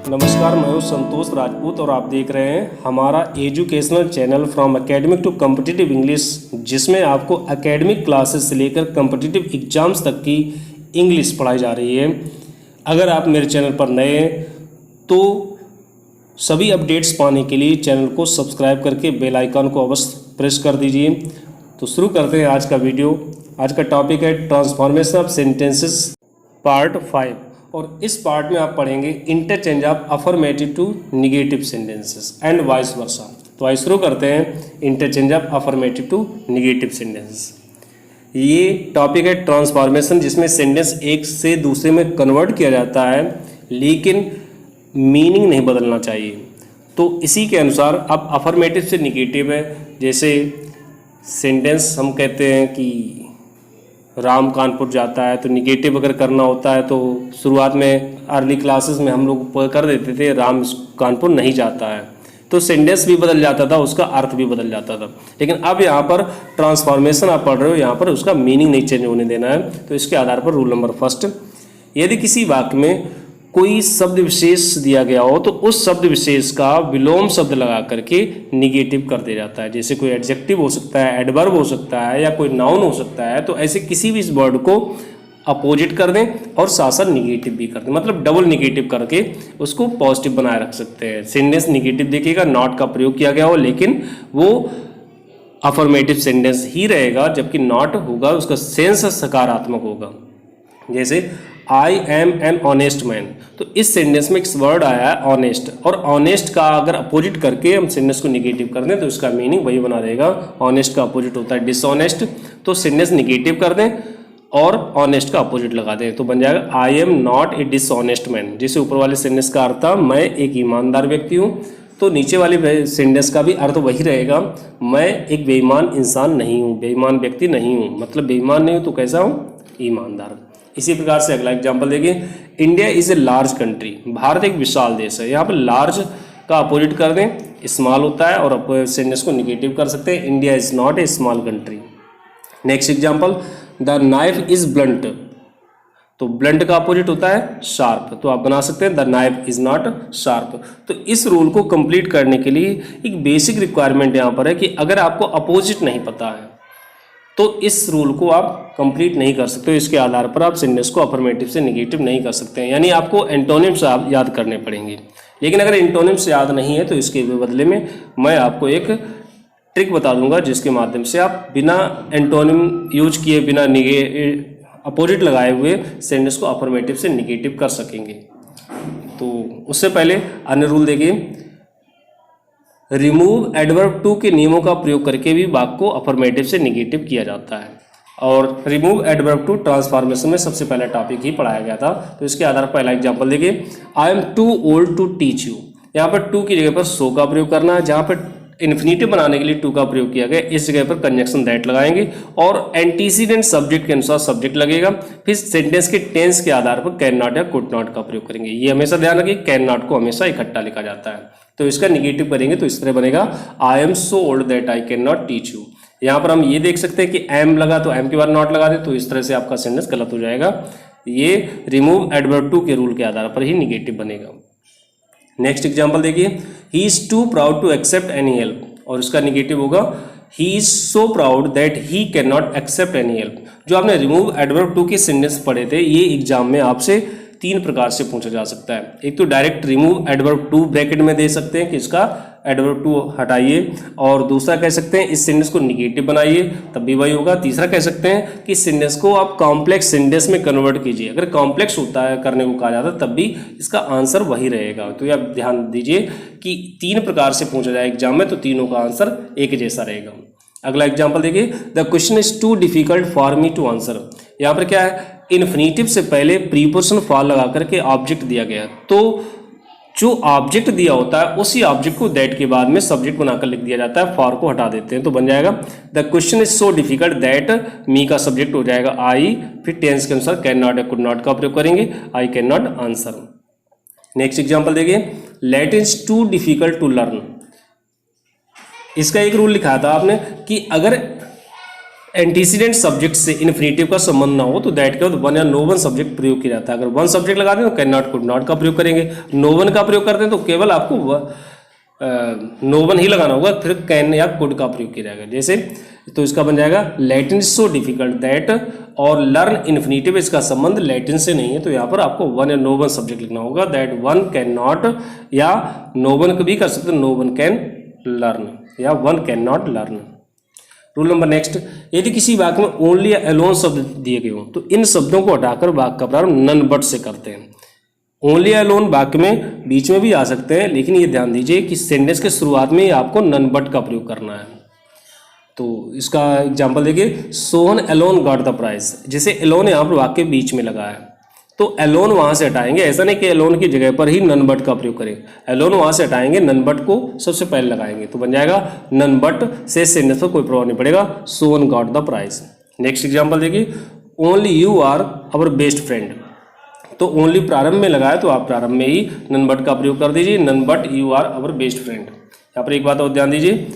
नमस्कार, मैं हूं संतोष राजपूत और आप देख रहे हैं हमारा educational channel from academic to competitive English, जिसमें आपको एकेडमिक क्लासेस से लेकर कॉम्पिटिटिव एग्जाम्स तक की इंग्लिश पढ़ाई जा रही है। अगर आप मेरे चैनल पर नए हैं तो सभी अपडेट्स पाने के लिए चैनल को सब्सक्राइब करके बेल आइकन को अवश्य प्रेस कर दीजिए। तो शुरू करते हैं आज का वीडियो। आज का टॉपिक है ट्रांसफॉर्मेशन ऑफ सेंटेंसेस पार्ट 5 और इस पार्ट में आप पढ़ेंगे interchange of affirmative to negative sentences and vice versa. तो आइए शुरू करते हैं interchange of affirmative to negative sentences. ये टॉपिक है ट्रांसफॉर्मेशन, जिसमें सेंटेंस एक से दूसरे में कन्वर्ट किया जाता है लेकिन मीनिंग नहीं बदलना चाहिए। तो इसी के अनुसार अब अफर्मेटिव से निगेटिव है। जैसे सेंटेंस हम कहते हैं कि राम कानपुर जाता है, तो निगेटिव अगर करना होता है तो शुरुआत में अर्ली क्लासेस में हम लोग कर देते थे राम कानपुर नहीं जाता है, तो सेंटेंस भी बदल जाता था, उसका अर्थ भी बदल जाता था। लेकिन अब यहाँ पर ट्रांसफॉर्मेशन आप पढ़ रहे हो, यहाँ पर उसका मीनिंग नहीं चेंज होने देना है। तो इसके आधार पर रूल नंबर फर्स्ट, यदि किसी वाक्य में कोई शब्द विशेष दिया गया हो तो उस शब्द विशेष का विलोम शब्द लगा करके निगेटिव कर दिया जाता है। जैसे कोई एडजेक्टिव हो सकता है, एडवर्ब हो सकता है या कोई नाउन हो सकता है, तो ऐसे किसी भी इस वर्ड को अपोजिट कर दें और साथ साथ निगेटिव भी कर दें, मतलब डबल निगेटिव करके उसको पॉजिटिव बनाए रख सकते हैं। सेंटेंस निगेटिव देखिएगा, नॉट का प्रयोग किया गया हो लेकिन वो अफर्मेटिव सेंटेंस ही रहेगा, जबकि नॉट होगा उसका सेंस सकारात्मक होगा। जैसे I am an honest man, तो इस सेंटेंस में एक वर्ड आया है ऑनेस्ट, और ऑनेस्ट का अगर अपोजिट करके हम सेंटेंस को निगेटिव कर दें तो इसका मीनिंग वही बना रहेगा। ऑनेस्ट का अपोजिट होता है डिसऑनेस्ट, तो सेंटेंस निगेटिव कर दें और ऑनेस्ट का अपोजिट लगा दें तो बन जाएगा आई am not a dishonest man. जैसे ऊपर वाले सेंटेंस का अर्थ था मैं एक ईमानदार व्यक्ति हूँ, तो नीचे वाले सेंटेंस का भी अर्थ वही रहेगा, मैं एक बेईमान इंसान नहीं हूँ, बेईमान व्यक्ति नहीं हूँ, मतलब बेईमान नहीं हूँ तो कैसा हूँ, ईमानदार। इसी प्रकार से अगला एग्जाम्पल देखिए, India is a large country, Bharat एक विशाल देश है। यहाँ पर लार्ज का अपोजिट कर दें, स्मॉल होता है, और सेंटेंस को निगेटिव कर सकते हैं, India is not a small country. Next example, the knife is blunt, तो ब्लंट का अपोजिट होता है शार्प, तो आप बना सकते हैं the knife is not sharp. तो इस रूल को कंप्लीट करने के लिए एक बेसिक रिक्वायरमेंट यहाँ पर है कि अगर आपको अपोजिट नहीं पता है तो इस रूल को आप कंप्लीट नहीं कर सकते। इसके आधार पर आप सेंटेंस को अफर्मेटिव से निगेटिव नहीं कर सकते हैं, यानी आपको एंटोनिम्स याद करने पड़ेंगे। लेकिन अगर एंटोनिम्स याद नहीं है तो इसके बदले में मैं आपको एक ट्रिक बता दूंगा, जिसके माध्यम से आप बिना एंटोनिम यूज किए, बिना अपोजिट लगाए हुए सेंटेंस को अफर्मेटिव से निगेटिव कर सकेंगे। तो उससे पहले अन्य रूल देखिए, रिमूव एडवर्ब टू के नियमों का प्रयोग करके भी वाक्य को अफर्मेटिव से निगेटिव किया जाता है। और रिमूव एडवर्ब टू ट्रांसफॉर्मेशन में सबसे पहला टॉपिक ही पढ़ाया गया था। तो इसके आधार पर पहला एग्जांपल देखिए, I am too old to teach you. यहाँ पर टू की जगह पर सो का प्रयोग करना है, जहाँ पर इन्फिनेटिव बनाने के लिए टू का प्रयोग किया गया, इस जगह पर कंजंक्शन दैट लगाएंगे और एंटीसीडेंट सब्जेक्ट के अनुसार सब्जेक्ट लगेगा। फिर सेंटेंस के टेंस के आधार पर कैन नॉट या कुड नॉट का प्रयोग करेंगे। ये हमेशा ध्यान रखिए, कैन नॉट को हमेशा इकट्ठा लिखा जाता है। तो इसका निगेटिव करेंगे तो इस तरह बनेगा, I am so old that I can not teach you. यहाँ पर हम ये देख सकते हैं कि एम लगा तो एम के बाद नॉट लगा दे, तो इस तरह से आपका सेंटेंस गलत हो जाएगा। ये रिमूव एडवर्ब टू के रूल के आधार पर ही निगेटिव बनेगा। नेक्स्ट एग्जाम्पल देखिए, he is too proud to accept any help, और इसका निगेटिव होगा he is so proud that he can not accept any help. जो आपने रिमूव एडवर्ब टू के सेंटेंस पढ़े थे, ये एग्जाम में आपसे तीन प्रकार से पूछा जा सकता है। एक तो direct remove adverb to bracket में दे सकते हैं कि इसका एडवर्ब टू हटाइए, और दूसरा कह सकते हैं इस सेंटेंस को निगेटिव बनाइए, तब भी वही होगा। तीसरा कह सकते हैं कि सेंटेंस को आप कॉम्प्लेक्स सेंटेंस में कन्वर्ट कीजिए, अगर कॉम्प्लेक्स होता है करने को कहा जाता है तब भी इसका आंसर वही रहेगा। तो ये आप ध्यान दीजिए कि तीन प्रकार से पूछा जाए एग्जाम में, तो तीनों का आंसर एक जैसा रहेगा। अगला एग्जाम्पल देखिए, the question is too difficult for me to answer. यहाँ पर क्या है, इन्फिनेटिव से पहले प्रीपोजिशन फॉर लगा करके ऑब्जेक्ट दिया गया, तो जो ऑब्जेक्ट दिया होता है उसी ऑब्जेक्ट को दैट के बाद में सब्जेक्ट बनाकर लिख दिया जाता है, फॉर को हटा देते हैं तो बन जाएगा the question is so difficult that, me का सब्जेक्ट हो जाएगा आई, फिर टेंस के अनुसार कैन नॉट या कुड नॉट का प्रयोग करेंगे, I can not answer. Next example देखिए, Latin is too difficult to learn. इसका एक रूल लिखा था आपने कि अगर एंटीसीडेंट सब्जेक्ट से इन्फिनेटिव का संबंध ना हो तो दैट के बाद वन या नो वन सब्जेक्ट प्रयोग किया जाता है। अगर वन सब्जेक्ट लगा दें तो कैन नॉट कुड नॉट का प्रयोग करेंगे, नो वन का प्रयोग करते हैं तो केवल आपको नो वन ही लगाना होगा, फिर कैन या कुड का प्रयोग किया जाएगा। जैसे तो इसका बन जाएगा Latin is so difficult that, और लर्न इन्फिनेटिव इसका संबंध लैटिन से नहीं है तो यहाँ पर आपको वन या नो वन सब्जेक्ट लिखना होगा। दैट वन कैन नॉट, या नो वन भी कर सकते, नो वन कैन लर्न या one can not learn. Rule number next, यदि किसी वाक्य में ओनली या एलोन शब्द दिए गए हों तो इन शब्दों को हटाकर वाक्य का प्रारंभ नन बट से करते हैं। ओनली या एलोन वाक्य में बीच में भी आ सकते हैं, लेकिन ये ध्यान दीजिए कि सेंटेंस के शुरुआत में ही आपको नन बट का प्रयोग करना है। तो इसका एग्जाम्पल देखिए, Sohan alone got the prize. जैसे एलोन यहाँ पर वाक्य बीच में लगा है तो एलोन वहाँ से हटाएंगे, ऐसा नहीं कि एलोन की जगह पर ही नन बट का प्रयोग करें, एलोन वहाँ से हटाएंगे, नन बट को सबसे पहले लगाएंगे तो बन जाएगा नन बट से सेंटेंस पर कोई प्रभाव नहीं पड़ेगा, Sohan got the prize. Next example देखिए, only you are our best friend. तो ओनली प्रारंभ में लगाए तो आप प्रारंभ में ही नन बट का प्रयोग कर दीजिए, none but you are our best friend. यहाँ पर एक बात और ध्यान दीजिए,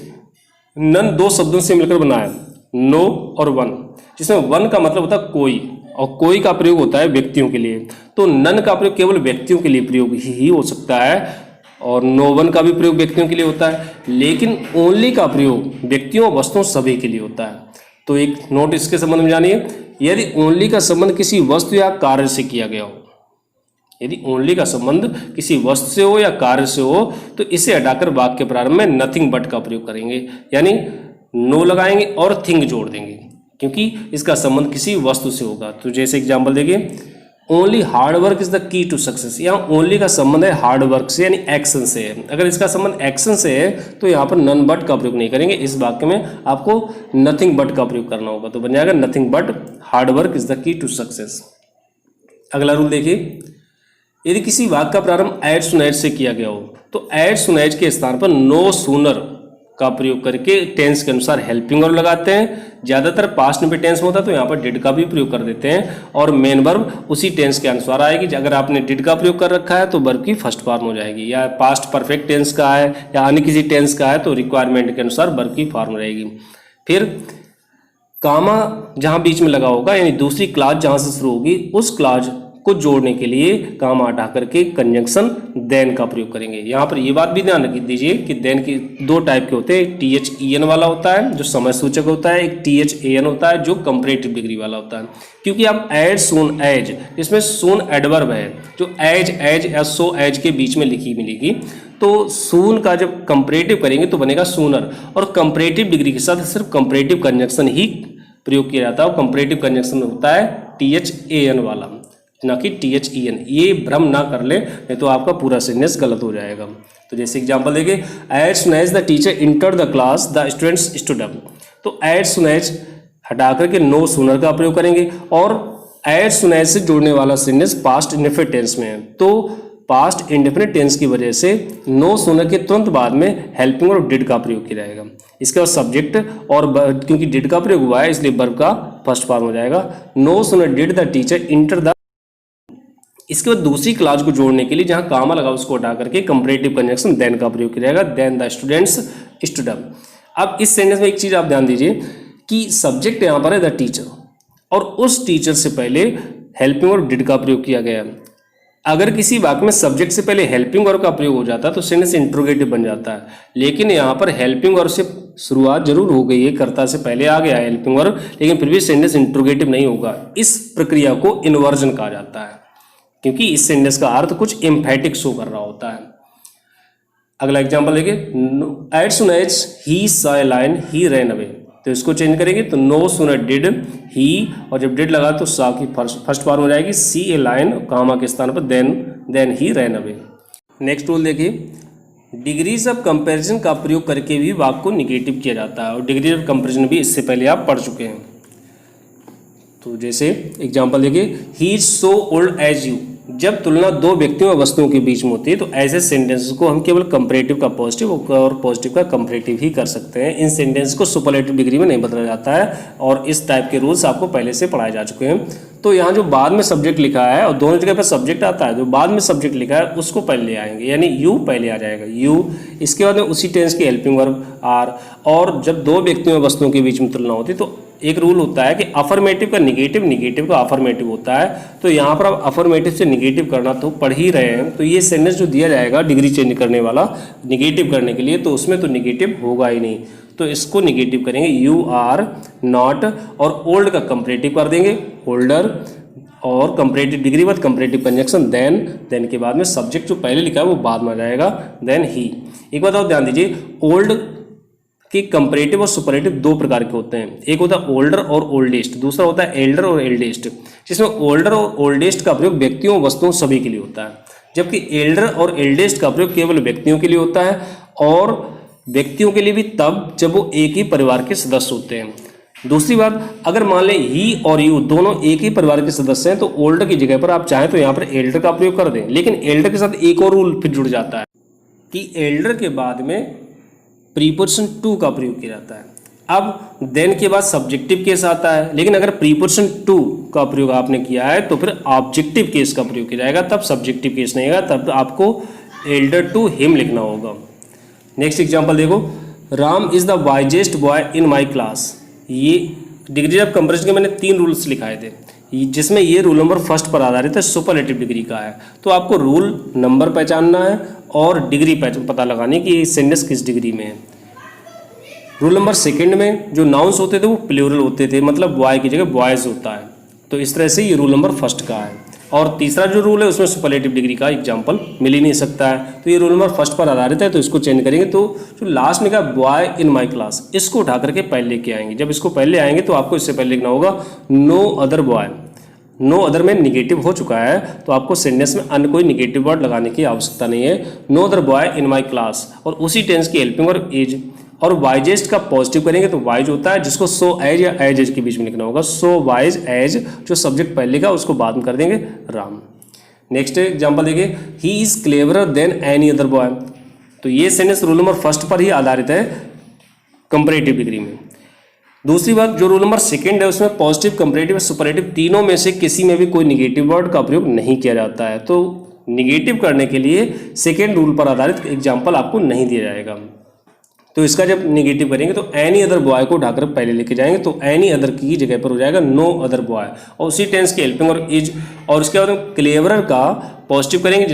नन दो शब्दों से मिलकर बना है, नो और वन, जिसमें वन का मतलब होता है कोई और कोई का प्रयोग होता है व्यक्तियों के लिए। तो नन का प्रयोग केवल व्यक्तियों के लिए प्रयोग ही हो सकता है और नो वन का भी प्रयोग व्यक्तियों के लिए होता है, लेकिन ओनली का प्रयोग व्यक्तियों वस्तुओं सभी के लिए होता है। तो एक नोट इसके संबंध में जानिए, यदि ओनली का संबंध किसी वस्तु या कार्य से किया गया हो, यदि ओनली का संबंध किसी वस्तु से हो या कार्य से हो तो इसे हटाकर वाक्य प्रारंभ में नथिंग बट का प्रयोग करेंगे, यानी नो लगाएंगे और थिंग जोड़ देंगे क्योंकि इसका संबंध किसी वस्तु से होगा। तो जैसे एग्जांपल देखिए, only hard work is the key to success. यहाँ ओनली का संबंध है हार्ड वर्क से यानी एक्शन से है। अगर इसका संबंध एक्शन से है तो यहाँ पर नन बट का प्रयोग नहीं करेंगे, इस वाक्य में आपको नथिंग बट का प्रयोग करना होगा। तो बन जाएगा nothing but hard work is the key to success. अगला रूल देखिए, यदि किसी वाक्य का प्रारंभ एज सुन एज से किया गया हो तो एज सुन एज के स्थान पर नो सूनर का प्रयोग करके टेंस के अनुसार हेल्पिंग वर्ब लगाते हैं। ज़्यादातर पास्ट में टेंस में होता है तो यहाँ पर डिड का भी प्रयोग कर देते हैं और मेन वर्ब उसी टेंस के अनुसार आएगी। अगर आपने डिड का प्रयोग कर रखा है तो वर्ब की फर्स्ट फॉर्म हो जाएगी, या पास्ट परफेक्ट टेंस का है या अन्य किसी टेंस का है तो रिक्वायरमेंट के अनुसार वर्ब की फॉर्म रहेगी। फिर कामा जहाँ बीच में लगा होगा यानी दूसरी क्लास जहाँ से शुरू होगी उस क्लास को जोड़ने के लिए कामा हटा करके कंजंक्शन देन का प्रयोग करेंगे। यहाँ पर ये बात भी ध्यान रख दीजिए कि देन की दो टाइप के होते हैं, एक THEN वाला होता है जो समय सूचक होता है, एक THAN होता है जो कंपैरेटिव डिग्री वाला होता है। क्योंकि आप एज सून एज, इसमें सून एडवर्ब है जो एज एज या सो एज के बीच में लिखी मिलेगी, तो सून का जब कंपैरेटिव करेंगे तो बनेगा सूनर, और कंपैरेटिव डिग्री के साथ सिर्फ कंपैरेटिव कंजंक्शन ही प्रयोग किया जाता है और कंपैरेटिव कंजंक्शन होता है THAN वाला, ना कि THEN। ये भ्रम ना कर ले, नहीं तो आपका पूरा सेंटेंस गलत हो जाएगा। तो जैसे एग्जांपल देखिए, as soon as the teacher enter the class the students stood up. तो एज सुन एज हटा करके नो सूनर का प्रयोग करेंगे, और एज सुन एज से जोड़ने वाला सेंटेंस पास्ट इंडेफिनिट टेंस में है तो पास्ट इंडेफिनिट टेंस की वजह से नो सूनर के तुरंत बाद में हेल्पिंग और डिड का प्रयोग किया जाएगा। इसके बाद सब्जेक्ट और क्योंकि डिड का प्रयोग हुआ है इसलिए वर्ब का फर्स्ट फॉर्म हो जाएगा, no sooner did the teacher enter the. इसके बाद दूसरी क्लास को जोड़ने के लिए जहां कामा लगा उसको हटा करके कंपैरेटिव कंजंक्शन देन का प्रयोग किया जाएगा, then the students stood up. अब इस सेंटेंस में एक चीज आप ध्यान दीजिए कि सब्जेक्ट यहां पर है द टीचर और उस टीचर से पहले हेल्पिंग और डिड का प्रयोग किया गया। अगर किसी वाक्य में सब्जेक्ट से पहले हेल्पिंग वर्ब का प्रयोग हो जाता है तो सेंटेंस इंट्रोगेटिव बन जाता है, लेकिन यहाँ पर हेल्पिंग वर्ब से शुरुआत जरूर हो गई है, कर्ता से पहले आ गया है हेल्पिंग वर्ब, लेकिन फिर भी सेंटेंस इंट्रोगेटिव नहीं होगा। इस प्रक्रिया को इन्वर्जन कहा जाता है क्योंकि इस सेंटेंस का अर्थ कुछ एम्फेटिक शो कर रहा होता है। अगला एग्जांपल देखिए, as soon as he saw a lion he ran away. तो इसको चेंज करेंगे तो नो सूनर डिड ही, और जब डिड लगा तो सा की फर्स्ट फॉर्म हो जाएगी सी ए लायन, कामा के स्थान पर then he ran away. Next rule देखिए, डिग्रीज ऑफ कंपैरिजन का प्रयोग करके भी वाक्य को निगेटिव किया जाता है और डिग्री ऑफ कंपैरिजन भी इससे पहले आप पढ़ चुके हैं। तो जैसे एग्जांपल देखिए, he is so old age you. जब तुलना दो व्यक्तियों और वस्तुओं के बीच में होती है तो ऐसे सेंटेंस को हम केवल कंपैरेटिव का पॉजिटिव और पॉजिटिव का कंपैरेटिव ही कर सकते हैं। इन सेंटेंस को सुपरलेटिव डिग्री में नहीं बदला जाता है और इस टाइप के रूल्स आपको पहले से पढ़ाए जा चुके हैं। तो यहाँ जो बाद में सब्जेक्ट लिखा है और दोनों जगह पर सब्जेक्ट आता है, जो बाद में सब्जेक्ट लिखा है उसको पहले ले आएंगे, यानी यू पहले आ जाएगा यू, इसके बाद में उसी टेंस की हेल्पिंग वर्ब आर, और जब दो व्यक्तियों और वस्तुओं के बीच में तुलना होती है तो एक रूल होता है कि अफर्मेटिव का निगेटिव, निगेटिव का अफर्मेटिव होता है। तो यहाँ पर आप अफर्मेटिव से निगेटिव करना तो पढ़ ही रहे हैं, तो ये सेंटेंस जो दिया जाएगा डिग्री चेंज करने वाला निगेटिव करने के लिए, तो उसमें तो निगेटिव होगा ही नहीं, तो इसको निगेटिव करेंगे यू आर नॉट, और ओल्ड का कंपैरेटिव कर देंगे ओल्डर, और कंपैरेटिव डिग्री बाद कंपैरेटिव कंजंक्शन देन के बाद में सब्जेक्ट जो पहले लिखा है वो बाद में आ जाएगा, देन ही। एक बात और ध्यान दीजिए, ओल्ड कि कंपैरेटिव और सुपरलेटिव दो प्रकार के होते हैं, एक होता है ओल्डर और ओल्डेस्ट, दूसरा होता है एल्डर और एल्डेस्ट। जिसमें ओल्डर और ओल्डेस्ट का प्रयोग व्यक्तियों, वस्तुओं सभी के लिए होता है, जबकि एल्डर और एल्डेस्ट का प्रयोग केवल व्यक्तियों के लिए होता है, और व्यक्तियों के लिए भी तब जब वो एक ही परिवार के सदस्य होते हैं। दूसरी बात, अगर मान लें ही और यू दोनों एक ही परिवार के सदस्य हैं तो ओल्डर की जगह पर आप चाहें तो यहाँ पर एल्डर का प्रयोग कर दें, लेकिन एल्डर के साथ एक और रूल फिर जुड़ जाता है कि एल्डर के बाद में प्रीपोजिशन टू का प्रयोग किया जाता है। अब देन के बाद सब्जेक्टिव केस आता है, लेकिन अगर प्रीपोजिशन टू का प्रयोग आपने किया है तो फिर ऑब्जेक्टिव केस का प्रयोग किया जाएगा, तब सब्जेक्टिव केस नहीं आएगा, तब आपको एल्डर टू हिम लिखना होगा। नेक्स्ट एग्जांपल देखो, Ram is the wisest boy in my class. ये डिग्री ऑफ कंपैरिजन के मैंने 3 रूल्स लिखाए थे, जिसमें ये रूल नंबर फर्स्ट पर आधारित है, सुपरलेटिव डिग्री का है। तो आपको रूल नंबर पहचानना है और डिग्री पता लगानी कि सेंटेंस किस डिग्री में है। रूल नंबर सेकंड में जो नाउन्स होते थे वो प्लूरल होते थे, मतलब बॉय की जगह बॉयज होता है, तो इस तरह से ये रूल नंबर फर्स्ट का है। और तीसरा जो रूल है उसमें सुपरलेटिव डिग्री का एग्जाम्पल मिल ही नहीं सकता है, तो ये रूल नंबर फर्स्ट पर आधारित है, तो इसको चेंज करेंगे। तो जो लास्ट में कहा बॉय इन माई क्लास, इसको उठा करके पहले लेके आएंगे। जब इसको पहले आएंगे तो आपको इससे पहले लिखना होगा no other boy. No other में निगेटिव हो चुका है, तो आपको सेंटेंस में अन्य कोई निगेटिव वर्ड लगाने की आवश्यकता नहीं है। No other boy in my class, और उसी टेंस की हेल्पिंग और एज, और वाइजेस्ट का पॉजिटिव करेंगे तो वाइज होता है, जिसको सो एज या एज एज के बीच में लिखना होगा। सो वाइज एज, जो सब्जेक्ट पहले लिखा उसको बाद में कर देंगे राम। नेक्स्ट एग्जांपल देखिए, he is cleverer than any other boy. तो ये सेंटेंस रूल नंबर फर्स्ट पर ही आधारित है कंपैरेटिव डिग्री में। दूसरी बात, जो रूल नंबर सेकंड है उसमें पॉजिटिव, कंपैरेटिव, सुपरलेटिव तीनों में से किसी में भी कोई निगेटिव वर्ड का प्रयोग नहीं किया जाता है, तो निगेटिव करने के लिए सेकंड रूल पर आधारित एग्जांपल आपको नहीं दिया जाएगा। तो इसका जब निगेटिव करेंगे तो एनी अदर बॉय को उठाकर पहले लेके जाएंगे, तो एनी अदर की जगह पर हो जाएगा नो अदर बॉय, और उसी टेंस की हेल्पिंग और इज, और उसके बाद क्लेवरर का पॉजिटिव करेंगे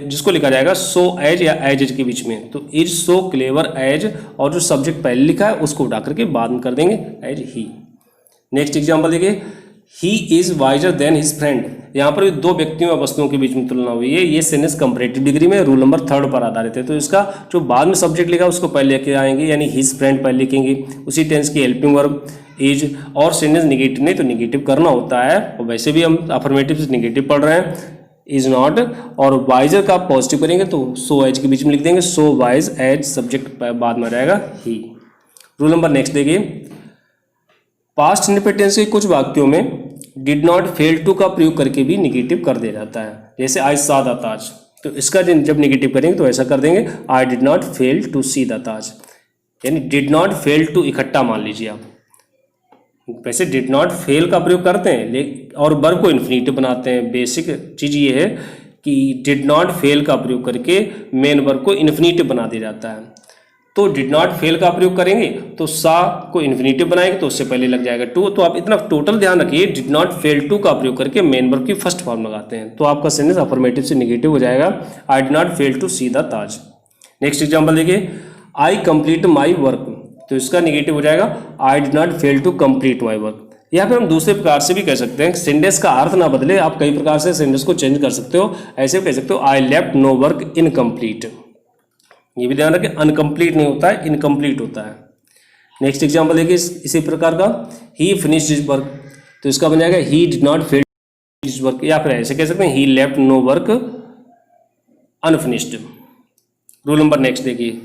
जिसको लिखा जाएगा सो एज या एज एज के बीच में, तो इज सो क्लेवर एज, और जो सब्जेक्ट पहले लिखा है उसको उठा करके बाद में कर देंगे एज ही। नेक्स्ट एग्जाम्पल देखिए, he is wiser then his friend. यहाँ पर दो व्यक्तियों या वस्तुओं के बीच में तुलना हुई है। ये सेंटेंस कंपैरेटिव डिग्री में रूल नंबर थर्ड पर आधारित है, तो इसका जो बाद में सब्जेक्ट लिखा उसको पहले लेके आएंगे, यानी हिज फ्रेंड पहले लिखेंगे, उसी टेंस की हेल्पिंग वर्ब इज, और सेंटेंस निगेटिव नहीं तो निगेटिव करना होता है, और वैसे भी हम अफर्मेटिव से निगेटिव पढ़ रहे हैं, इज नॉट, और वाइजर का पॉजिटिव करेंगे तो सो एज के बीच में लिख देंगे, सो वाइज एज, सब्जेक्ट बाद में रहेगा ही। रूल नंबर नेक्स्ट देखिए, पास्ट इंडिफिनिट टेंस के कुछ वाक्यों में डिड नॉट फेल टू का प्रयोग करके भी निगेटिव कर दिया जाता है, जैसे आई सॉ द ताज, तो इसका जब निगेटिव करेंगे तो ऐसा कर देंगे I did not fail to see the Taj, यानी डिड नॉट फेल टू इकट्ठा मान लीजिए आप। वैसे डिड नॉट फेल का प्रयोग करते हैं और वर्ब को इन्फिनिटिव बनाते हैं। बेसिक चीज़ ये है कि डिड नॉट फेल का प्रयोग करके मेन वर्ब को इन्फिनिटिव बना दिया जाता है। तो डिड नॉट फेल का प्रयोग करेंगे तो सा को इन्फिनिटिव बनाएंगे तो उससे पहले लग जाएगा टू। तो आप इतना टोटल ध्यान रखिए, डिड नॉट फेल टू का प्रयोग करके मेन वर्ब की फर्स्ट फॉर्म लगाते हैं, तो आपका सेंटेंस अफर्मेटिव से निगेटिव हो जाएगा, I did not fail to see the Taj. Next example देखिए, आई कंप्लीट माई वर्क, तो इसका निगेटिव हो जाएगा I did not fail to complete my work. यहाँ पे हम दूसरे प्रकार से भी कह सकते हैं, सेंटेंस का अर्थ ना बदले, आप कई प्रकार से सेंटेंस को चेंज कर सकते हो। ऐसे भी कह सकते हो I left no work incomplete, ये भी ध्यान रखें, अनकम्प्लीट नहीं होता है, इनकम्प्लीट होता है। नेक्स्ट एग्जाम्पल देखिए इसी प्रकार का, ही फिनिश्ड हिज वर्क, तो इसका बन जाएगा he did not fail his work, या फिर ऐसे कह सकते हैं he left no work unfinished. Rule number next देखिए,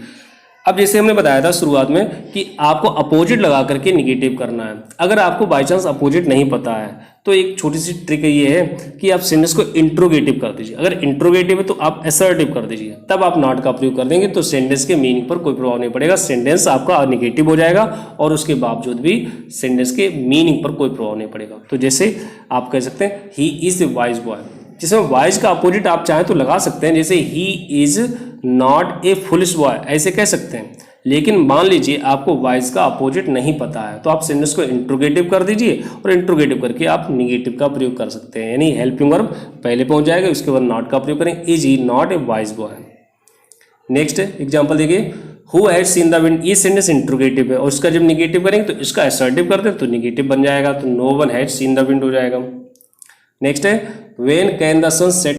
अब जैसे हमने बताया था शुरुआत में कि आपको अपोजिट लगा करके निगेटिव करना है। अगर आपको बाई चांस अपोजिट नहीं पता है तो एक छोटी सी ट्रिक ये है कि आप सेंटेंस को इंट्रोगेटिव कर दीजिए। अगर इंट्रोगेटिव है तो आप असर्टिव कर दीजिए, तब आप नॉट का प्रयोग कर देंगे तो सेंटेंस के मीनिंग पर कोई प्रभाव नहीं पड़ेगा, सेंटेंस आपका निगेटिव हो जाएगा और उसके बावजूद भी सेंटेंस के मीनिंग पर कोई प्रभाव नहीं पड़ेगा। तो जैसे आप कह सकते हैं he is a wise boy, जिसमें वाइज का अपोजिट आप चाहें तो लगा सकते हैं, जैसे he is not a foolish boy, ऐसे कह सकते हैं। लेकिन मान लीजिए आपको वाइज का अपोजिट नहीं पता है, तो आप सेंटेंस को इंट्रोगेटिव कर दीजिए और इंट्रोगेटिव करके आप निगेटिव का प्रयोग कर सकते हैं, यानी हेल्पिंग वर्ब पहले पहुंच जाएगा, उसके बाद नॉट का प्रयोग करेंगे, is he not a wise boy. Next example देखिए, who had seen the wind, ये सेंटेंस इंट्रोगेटिव है और इसका जब निगेटिव करेंगे तो इसका असर्टिव करते हैं तो निगेटिव बन जाएगा, तो no one had seen the wind हो जाएगा। नेक्स्ट है, when can the sun set,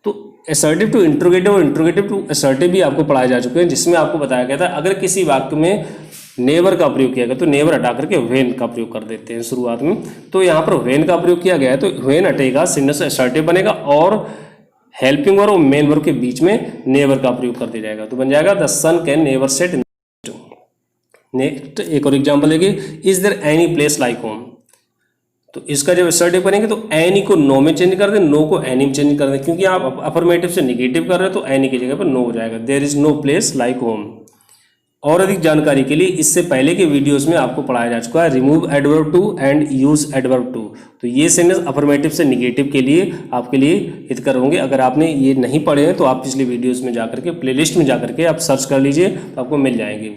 तो असर्टिव टू इंट्रोगेटिव और इंट्रोगेटिव टू असर्टिव भी आपको पढ़ाए जा चुके हैं, जिसमें आपको बताया गया था अगर किसी वाक्य में नेवर का प्रयोग किया गया तो नेवर हटा करके व्हेन का प्रयोग कर देते हैं शुरुआत में, तो यहाँ पर व्हेन का प्रयोग किया गया है तो व्हेन हटेगा, सेंटेंस असर्टिव बनेगा और हेल्पिंग वर्ब और मेन वर्ब के बीच में नेवर का प्रयोग कर दिया जाएगा, तो बन जाएगा the sun can never set. Next एक और एग्जांपल देखिए, is there any place like home, तो इसका जब असर्टिव करेंगे तो एनी को नो में चेंज कर दें, नो को एनी में चेंज कर दें, क्योंकि आप अफर्मेटिव से निगेटिव कर रहे हैं तो एनी की जगह पर नो हो जाएगा, there is no place like home. और अधिक जानकारी के लिए इससे पहले के वीडियोस में आपको पढ़ाया जा चुका है remove adverb too and use adverb too, तो ये सेंटेंस अफर्मेटिव से निगेटिव के लिए आपके लिए हितकर होंगे। अगर आपने ये नहीं पढ़े हैं तो आप पिछले वीडियोस में जाकर के प्लेलिस्ट में जाकर के आप सर्च कर लीजिए तो आपको मिल जाएंगे।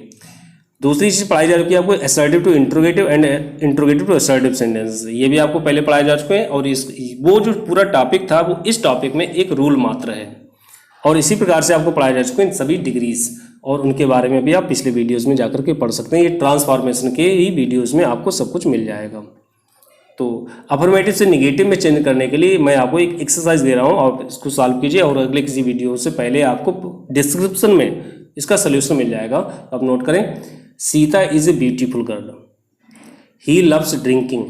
दूसरी चीज़ पढ़ाई जा रही है आपको assertive to interrogative and interrogative to assertive sentence, ये भी आपको पहले पढ़ाए जा चुके हैं और इस वो जो पूरा टॉपिक था वो इस टॉपिक में एक रूल मात्र है और इसी प्रकार से आपको पढ़ाए जा चुके हैं सभी डिग्रीज, और उनके बारे में भी आप पिछले वीडियोस में जाकर के पढ़ सकते हैं। ये ट्रांसफॉर्मेशन के ही वीडियोस में आपको सब कुछ मिल जाएगा। तो अफर्मेटिव से निगेटिव में चेंज करने के लिए मैं आपको एक एक्सरसाइज दे रहा हूँ और इसको सॉल्व कीजिए, और अगले किसी वीडियो से पहले आपको डिस्क्रिप्शन में इसका सोल्यूशन मिल जाएगा। आप नोट करें, Sita is a beautiful girl, he loves drinking,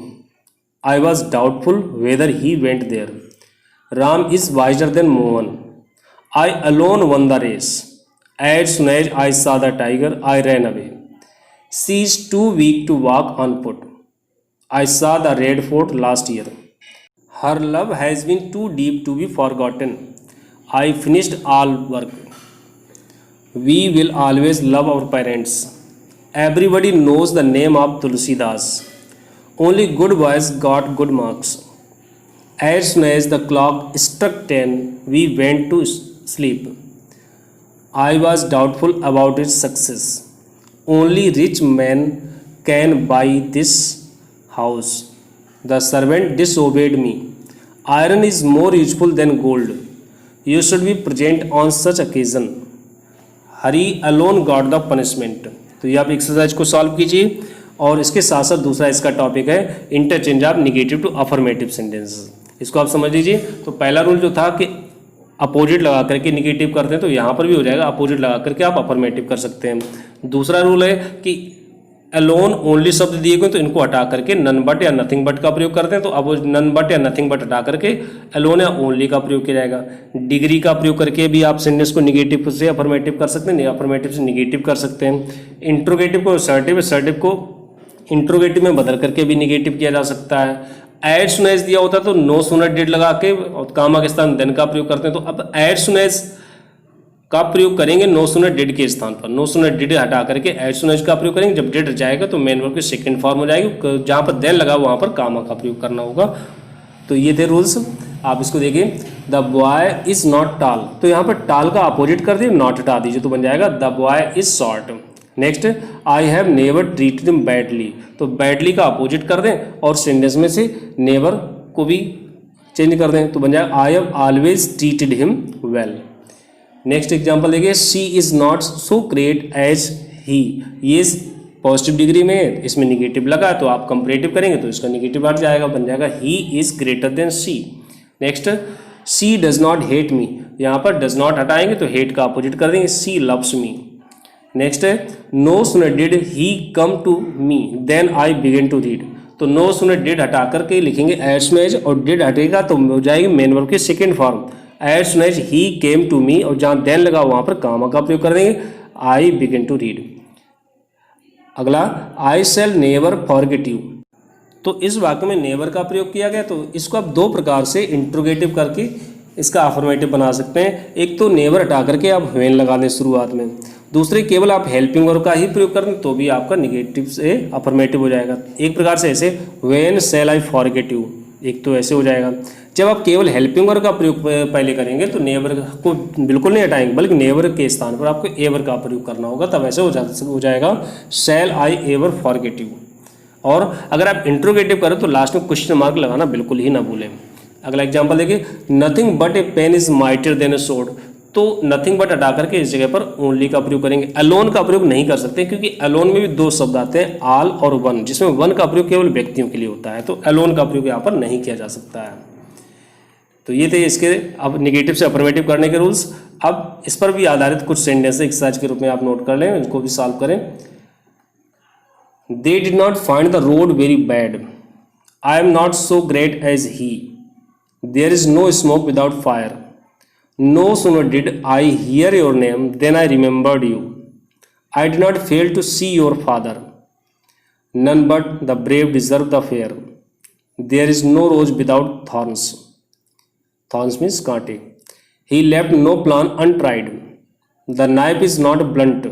I was doubtful whether he went there, Ram is wiser than Mohan, I alone won the race, as soon as I saw the tiger, I ran away. She is too weak to walk on foot. I saw the red fort last year. Her love has been too deep to be forgotten. I finished all work. We will always love our parents. Everybody knows the name of Tulsidas. Only good boys got good marks. As soon as the clock struck 10, we went to sleep. I was doubtful about its success. Only rich men can buy this house. The servant disobeyed me. Iron is more useful than gold. You should be present on such occasion. Hari alone got the punishment. तो ये आप exercise को solve कीजिए, और इसके साथ साथ दूसरा इसका टॉपिक है interchange of negative to affirmative sentences. इसको आप समझ लीजिए। तो पहला रूल जो था कि अपोजिट लगा करके निगेटिव करते हैं, तो यहाँ पर भी हो जाएगा, अपोजिट लगा करके आप अफर्मेटिव कर सकते हैं। दूसरा रूल है कि अलोन ओनली शब्द दिए गए तो इनको हटा करके नन बट या नथिंग बट का प्रयोग करते हैं, तो अब नन बट या नथिंग बट हटा करके अलोन या ओनली का प्रयोग किया जाएगा। डिग्री का प्रयोग करके भी आप सेंटेंस को निगेटिव से अफर्मेटिव कर सकते हैं, अफर्मेटिव से निगेटिव कर सकते हैं। इंट्रोगेटिव को असर्टिव, असर्टिव को इंट्रोगेटिव में बदल करके भी निगेटिव किया जा सकता है। एड सुन एज दिया होता है तो नो सुनर डिड लगा के और कामा के स्थान देन का प्रयोग करते हैं, तो अब एड सुन एज का प्रयोग करेंगे नो सुनर डिड के स्थान पर। नो सुनर डिड हटा करके एड सुन एज का प्रयोग करेंगे, जब डिड जाएगा तो मेन वर्ब की सेकंड फॉर्म हो जाएगी, जहाँ पर देन लगा वहाँ पर कामा का प्रयोग करना होगा। तो ये थे रूल्स, आप इसको देखिए। The boy is not toll, तो यहाँ पर टॉल का अपोजिट कर दिए, नॉट हटा दीजिए, तो बन जाएगा the boy is short. Next, I have never treated him badly, तो बैडली का अपोजिट कर दें और सेंटेंस में से नेवर को भी चेंज कर दें, तो बन जाएगा I have always treated him well. Next example देखिए, she is not so great as he, ये पॉजिटिव डिग्री में है, इसमें निगेटिव लगा तो आप कंपैरेटिव करेंगे तो इसका निगेटिव हट जाएगा, बन जाएगा he is greater than she. Next, she does not hate me, यहाँ पर डज नॉट हटाएंगे तो हेट का अपोजिट कर देंगे, शी लव्स मी। नेक्स्ट है, no sooner did he come to me then I begin to read, तो no sooner did हटा करके लिखेंगे एज सुन एज, और डिड हटेगा तो हो जाएगी मेन वर्ब की second form, as soon as he came to me, और जहाँ देन लगा वहाँ पर कामा का प्रयोग कर देंगे, आई बिगिन टू रीड। अगला, I shall never forget you, तो इस वाक्य में नेवर का प्रयोग किया गया, तो इसको आप दो प्रकार से इंट्रोगेटिव करके इसका अफर्मेटिव बना सकते हैं। एक तो नेवर हटा करके आप व्हेन लगा दें शुरुआत में, दूसरे केवल आप हेल्पिंग वर्ब का ही प्रयोग कर दें तो भी आपका निगेटिव से अफर्मेटिव हो जाएगा। एक प्रकार से ऐसे, when shall I forget you, एक तो ऐसे हो जाएगा। जब आप केवल हेल्पिंग वर्ब का प्रयोग पहले करेंगे तो नेवर को बिल्कुल नहीं हटाएंगे, बल्कि नेवर के स्थान पर आपको एवर का प्रयोग करना होगा, तब ऐसे हो जाएगा शैल आई एवर फॉरगेट यू। और अगर आप इंट्रोगेटिव करें तो लास्ट में क्वेश्चन मार्क लगाना बिल्कुल ही ना भूलें। अगला एग्जाम्पल देखिए, nothing but a pen is mightier than a sword. तो नथिंग बट हटा करके इस जगह पर ओनली का प्रयोग करेंगे। अलोन का प्रयोग नहीं कर सकते क्योंकि अलोन में भी दो शब्द आते हैं, आल और वन, जिसमें वन का प्रयोग केवल व्यक्तियों के लिए होता है, तो अलोन का प्रयोग यहाँ पर नहीं किया जा सकता है। तो ये थे इसके अब निगेटिव से अफर्मेटिव करने के रूल्स। अब इस पर भी आधारित कुछ सेंटेंस एक्सरसाइज के रूप में आप नोट कर लें, इनको भी सॉल्व करें। They did not find the road very bad, I am not so great as he, there is no smoke without fire, no sooner did I hear your name than I remembered you, I did not fail to see your father, none but the brave deserve the fair, there is no rose without thorns, thorns means kaante, he left no plan untried, the knife is not blunt,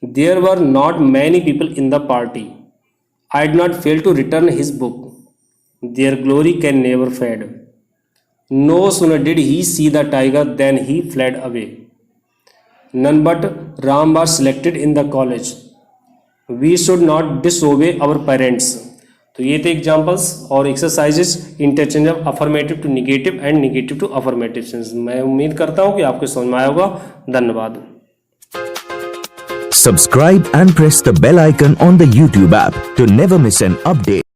there were not many people in the party, I did not fail to return his book, their glory can never fade, no sooner did he see the tiger than he fled away, none but Ram was selected in the college, we should not disobey our parents। तो ये थे examples और exercises interchange of affirmative to negative and negative to affirmative sense. मैं उम्मीद करता हूँ कि आपको समझ में आया होगा। धन्यवाद। Subscribe and press the bell icon on the YouTube app to never miss an update.